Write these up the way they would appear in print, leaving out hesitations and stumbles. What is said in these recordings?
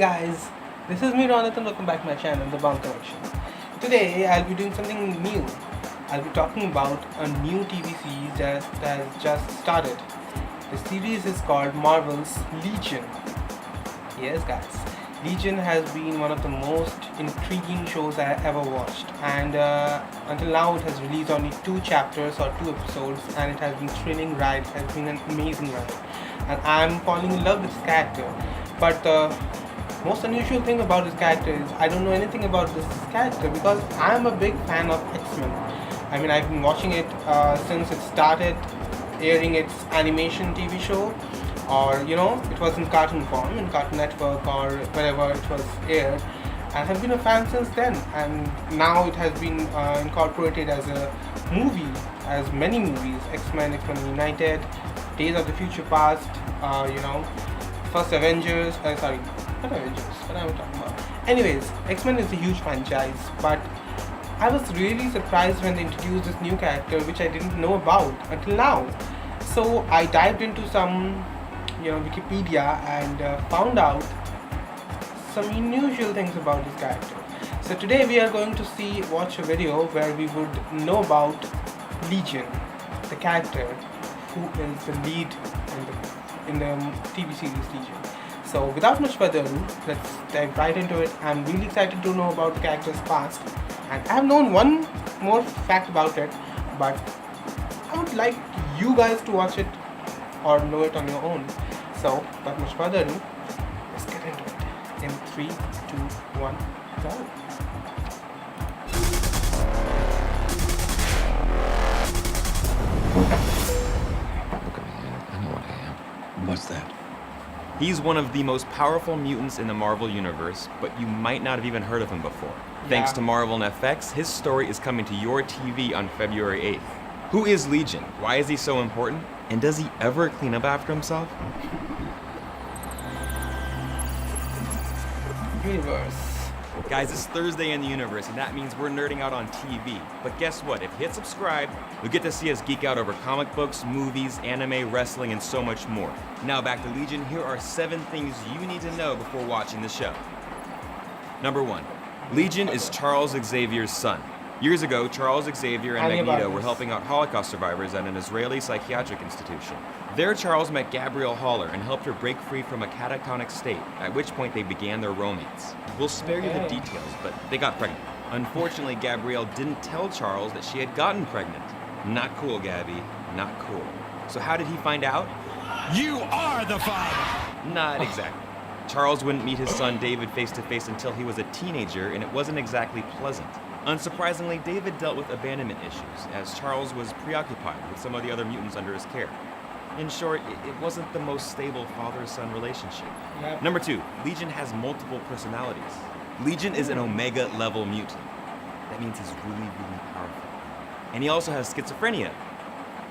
guys, this is me Ronit and welcome back to my channel, The Bomb Connection. Today I'll be doing something new. I'll be talking about a new TV series that has just started. The series is called Marvel's Legion. Yes guys, Legion has been one of the most intriguing shows I ever watched, and until now it has released only 2 chapters or 2 episodes, and it has been thrilling ride. It has been an amazing ride, and I'm falling in love with this character. But the most unusual thing about this character is I don't know anything about this character because I'm a big fan of X-Men. I mean, I've been watching it since it started airing its animation TV show, or it was in cartoon form in Cartoon Network or wherever it was aired, and have been a fan since then. And now it has been incorporated as a movie, as many movies: X-Men, X-Men United, Days of the Future Past, First Avengers. Sorry, not Avengers. What am I talking about? Anyways, X-Men is a huge franchise, but I was really surprised when they introduced this new character, which I didn't know about until now. So I dived into some Wikipedia and found out some unusual things about this character. So today we are going to watch a video where we would know about Legion, the character who is the lead in the TV series Legion. So without much further ado, let's dive right into it. I'm really excited to know about the character's past, and I have known one more fact about it, but I would like you guys to watch it or know it on your own. So, without much further ado, let's get into it. In 3, 2, 1, go. Look at me, I know what I am. What's that? He's one of the most powerful mutants in the Marvel Universe, but you might not have even heard of him before. Thanks to Marvel and FX, his story is coming to your TV on February 8th. Who is Legion? Why is he so important? And does he ever clean up after himself? Universe. Guys, it's Thursday in the universe, and that means we're nerding out on TV. But guess what? If you hit subscribe, you'll get to see us geek out over comic books, movies, anime, wrestling, and so much more. Now back to Legion, here are 7 things you need to know before watching the show. Number 1. Legion is Charles Xavier's son. Years ago, Charles Xavier and Magneto were helping out Holocaust survivors at an Israeli psychiatric institution. There, Charles met Gabrielle Haller and helped her break free from a catatonic state, at which point they began their romance. We'll spare you the details, but they got pregnant. Unfortunately, Gabrielle didn't tell Charles that she had gotten pregnant. Not cool, Gabby. Not cool. So how did he find out? You are the father! Not exactly. Charles wouldn't meet his son David face to face until he was a teenager, and it wasn't exactly pleasant. Unsurprisingly, David dealt with abandonment issues, as Charles was preoccupied with some of the other mutants under his care. In short, it wasn't the most stable father-son relationship. Yep. Number 2, Legion has multiple personalities. Legion is an Omega-level mutant. That means he's really, really powerful. And he also has schizophrenia.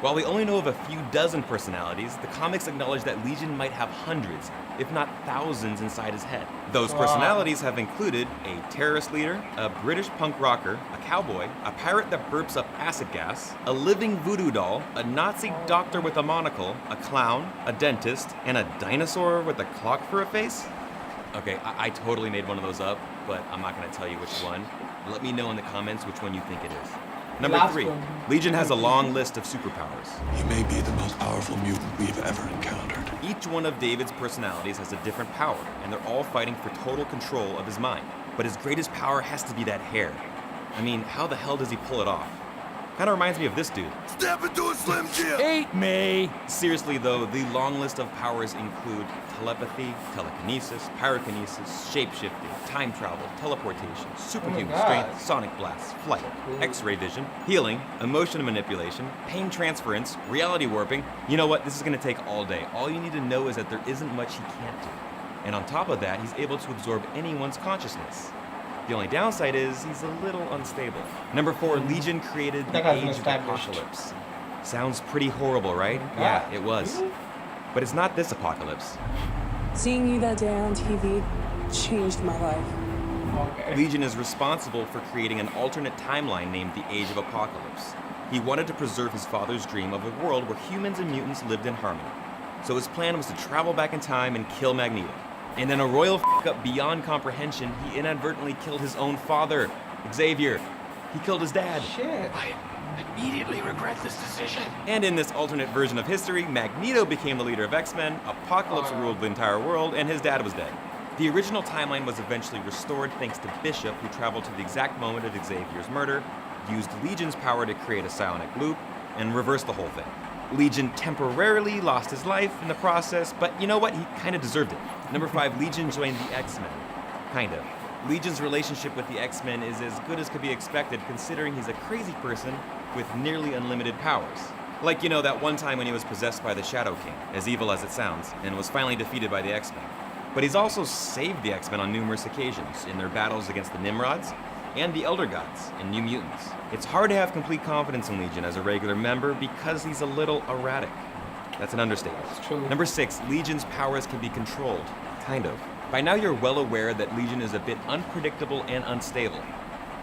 While we only know of a few dozen personalities, the comics acknowledge that Legion might have hundreds, if not thousands, inside his head. Those personalities have included a terrorist leader, a British punk rocker, a cowboy, a pirate that burps up acid gas, a living voodoo doll, a Nazi doctor with a monocle, a clown, a dentist, and a dinosaur with a clock for a face? Okay, I totally made one of those up, but I'm not going to tell you which one. Let me know in the comments which one you think it is. Number 3, Legion has a long list of superpowers. He may be the most powerful mutant we've ever encountered. Each one of David's personalities has a different power, and they're all fighting for total control of his mind. But his greatest power has to be that hair. I mean, how the hell does he pull it off? Kinda reminds me of this dude. Step into a Slim Jim! Eat me! Seriously though, the long list of powers include telepathy, telekinesis, pyrokinesis, shapeshifting, time travel, teleportation, superhuman strength, sonic blast, flight, x-ray vision, healing, emotion manipulation, pain transference, reality warping. You know what? This is gonna take all day. All you need to know is that there isn't much he can't do. And on top of that, he's able to absorb anyone's consciousness. The only downside is he's a little unstable. Number 4, Legion created the Age of Apocalypse. Sounds pretty horrible, right? Yeah, it was. But it's not this apocalypse. Seeing you that day on TV changed my life. Okay. Legion is responsible for creating an alternate timeline named the Age of Apocalypse. He wanted to preserve his father's dream of a world where humans and mutants lived in harmony. So his plan was to travel back in time and kill Magneto. And in a royal f***up beyond comprehension, he inadvertently killed his own father, Xavier. He killed his dad. Shit. I immediately regret this decision. And in this alternate version of history, Magneto became the leader of X-Men, Apocalypse ruled the entire world, and his dad was dead. The original timeline was eventually restored thanks to Bishop, who traveled to the exact moment of Xavier's murder, used Legion's power to create a psionic loop, and reversed the whole thing. Legion temporarily lost his life in the process, but you know what? He kind of deserved it. Number 5, Legion joined the X-Men. Kind of. Legion's relationship with the X-Men is as good as could be expected, considering he's a crazy person with nearly unlimited powers. Like, you know, that one time when he was possessed by the Shadow King, as evil as it sounds, and was finally defeated by the X-Men. But he's also saved the X-Men on numerous occasions, in their battles against the Nimrods, and the Elder Gods, and New Mutants. It's hard to have complete confidence in Legion as a regular member because he's a little erratic. That's an understatement. That's true. Number 6, Legion's powers can be controlled. Kind of. By now you're well aware that Legion is a bit unpredictable and unstable.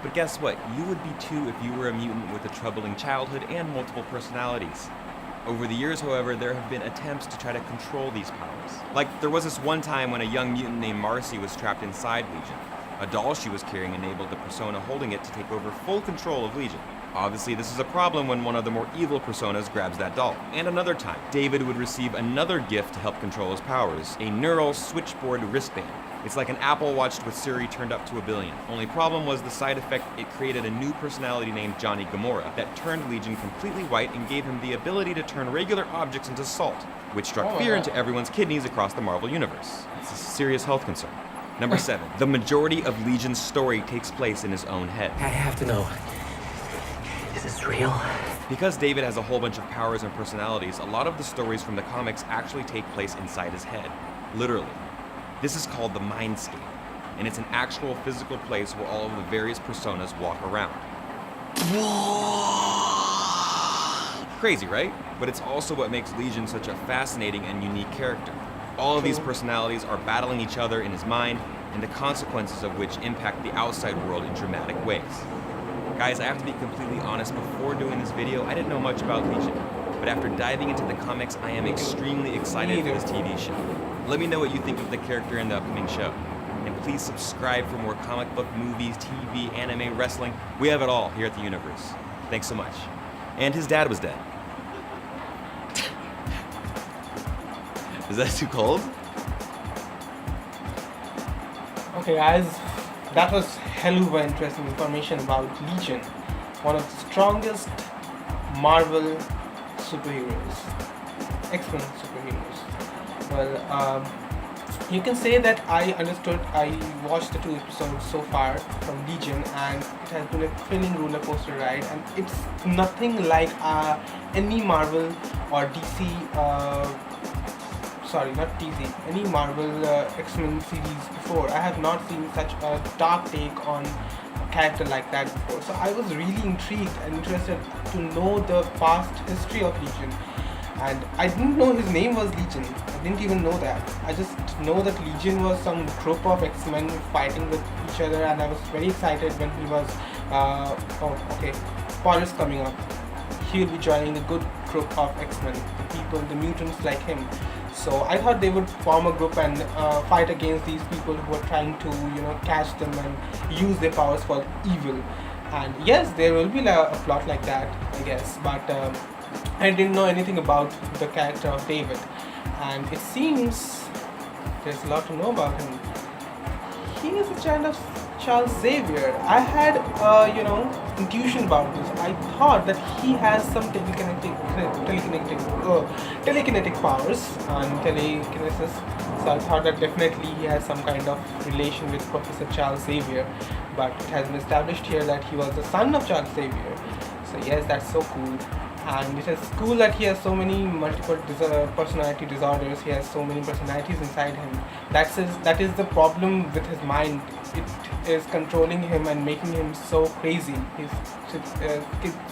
But guess what? You would be too if you were a mutant with a troubling childhood and multiple personalities. Over the years, however, there have been attempts to try to control these powers. Like, there was this one time when a young mutant named Marcy was trapped inside Legion. A doll she was carrying enabled the persona holding it to take over full control of Legion. Obviously, this is a problem when one of the more evil personas grabs that doll. And another time, David would receive another gift to help control his powers, a neural switchboard wristband. It's like an Apple Watch with Siri turned up to 1,000,000,000. Only problem was the side effect: it created a new personality named Johnny Gamora that turned Legion completely white and gave him the ability to turn regular objects into salt, which struck fear into everyone's kidneys across the Marvel Universe. It's a serious health concern. Number 7, the majority of Legion's story takes place in his own head. I have to know. Is this real? Because David has a whole bunch of powers and personalities, a lot of the stories from the comics actually take place inside his head. Literally. This is called the Mindscape, and it's an actual physical place where all of the various personas walk around. Crazy, right? But it's also what makes Legion such a fascinating and unique character. All of these personalities are battling each other in his mind, and the consequences of which impact the outside world in dramatic ways. Guys, I have to be completely honest, before doing this video, I didn't know much about Legion. But after diving into the comics, I am extremely excited for this TV show. Let me know what you think of the character in the upcoming show. And please subscribe for more comic book, movies, TV, anime, wrestling. We have it all here at the Universe. Thanks so much. And his dad was dead. Is that too cold? Okay guys, that was hell of interesting information about Legion, one of the strongest Marvel superheroes, X-Men superheroes. Well, you can say that I watched the 2 episodes so far from Legion, and it has been a thrilling roller coaster ride, and it's nothing like any Marvel or DC not DC, any Marvel X-Men series before. I have not seen such a dark take on a character like that before. So I was really intrigued and interested to know the past history of Legion. And I didn't know his name was Legion. I didn't even know that. I just know that Legion was some group of X-Men fighting with each other, and I was very excited when he was, spoilers coming up. He'll be joining a good group of X-Men, the people, the mutants like him. So I thought they would form a group and fight against these people who were trying to, catch them and use their powers for evil. And yes, there will be a plot like that, I guess. But I didn't know anything about the character of David. And it seems there's a lot to know about him. He is a child of Charles Xavier. I had, intuition about this. I thought that he has some telekinetic powers and telekinesis. So I thought that definitely he has some kind of relation with Professor Charles Xavier. But it has been established here that he was the son of Charles Xavier. So yes, that's so cool. And it is cool that he has so many multiple personality disorders. He has so many personalities inside him. That is the problem with his mind. It is controlling him and making him so crazy. He's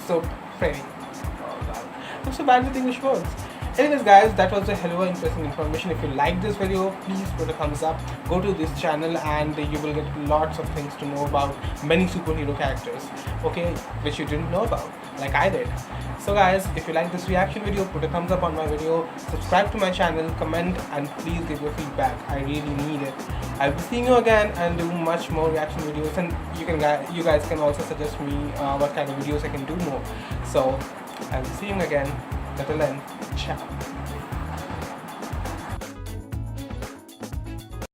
so fairy. Oh god, I'm so bad with English words. Anyways guys, that was a hell of interesting information. If you like this video, please put a thumbs up. Go to this channel and you will get lots of things to know about many superhero characters, okay, which you didn't know about. like I did. So guys, if you like this reaction video, put a thumbs up on my video, subscribe to my channel, comment, and please give your feedback. I really need it. I'll be seeing you again and do much more reaction videos, and you guys can also suggest me what kind of videos I can do more. So I'll be seeing you again. Until then, ciao.